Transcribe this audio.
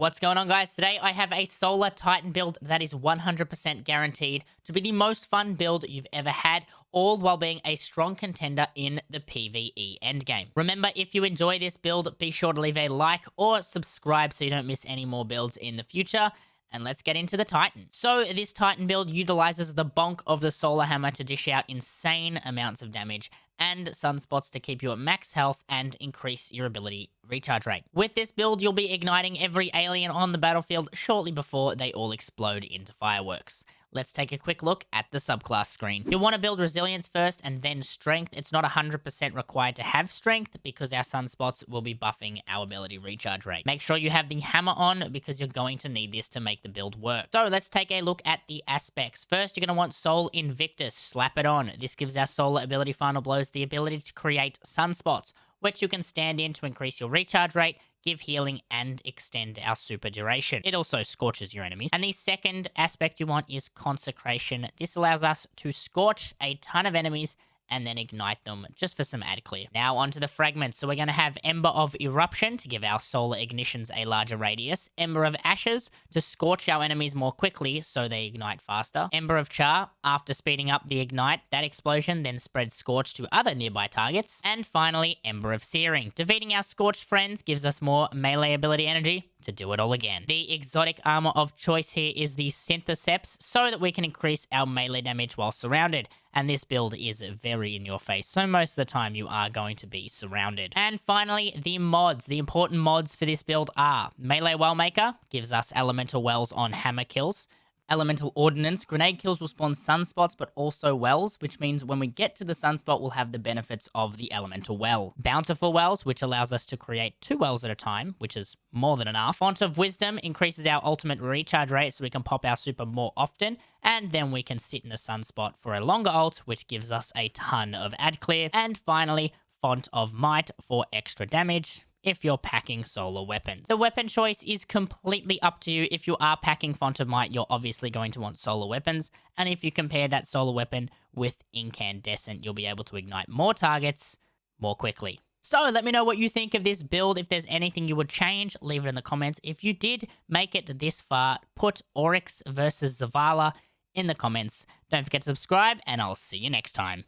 What's going on, guys? Today I have a Solar Titan build that is 100% guaranteed to be the most fun build you've ever had, all while being a strong contender in the PvE endgame. Remember, if you enjoy this build, be sure to leave a like or subscribe so you don't miss any more builds in the future. And let's get into the Titan. So this Titan build utilizes the bonk of the Solar Hammer to dish out insane amounts of damage and sunspots to keep you at max health and increase your ability recharge rate. With this build, you'll be igniting every alien on the battlefield shortly before they all explode into fireworks. Let's take a quick look at the subclass screen. You'll want to build resilience first and then strength. It's not 100% required to have strength because our sunspots will be buffing our ability recharge rate. Make sure you have the hammer on because you're going to need this to make the build work. So let's take a look at the aspects. First, you're going to want Soul Invictus. Slap it on. This gives our solar ability final blows the ability to create sunspots, which you can stand in to increase your recharge rate, give healing, and extend our super duration. It also scorches your enemies. And the second aspect you want is Consecration. This allows us to scorch a ton of enemies and then ignite them just for some ad clear. Now onto the fragments. So we're going to have Ember of Eruption to give our solar ignitions a larger radius, Ember of Ashes to scorch our enemies more quickly so they ignite faster, Ember of Char, after speeding up the ignite, that explosion then spreads scorch to other nearby targets, and finally Ember of Searing. Defeating our scorched friends gives us more melee ability energy to do it all again. The exotic armor of choice here is the Syntheseps so that we can increase our melee damage while surrounded. And this build is very in your face, so most of the time you are going to be surrounded. And finally, the mods. The important mods for this build are Melee Wellmaker, gives us elemental wells on hammer kills. Elemental Ordnance, grenade kills will spawn sunspots but also wells, which means when we get to the sunspot we'll have the benefits of the elemental well. Bountiful Wells, which allows us to create 2 wells at a time, which is more than enough. Font of Wisdom increases our ultimate recharge rate so we can pop our super more often, and then we can sit in the sunspot for a longer ult, which gives us a ton of ad clear. And finally, Font of Might for extra damage if you're packing solar weapons. The weapon choice is completely up to you. If you are packing Font of Might, you're obviously going to want solar weapons, and if you compare that solar weapon with Incandescent, you'll be able to ignite more targets more quickly. So let me know what you think of this build. If there's anything you would change, leave it in the comments. If you did make it this far, put Oryx versus Zavala in the comments. Don't forget to subscribe, and I'll see you next time.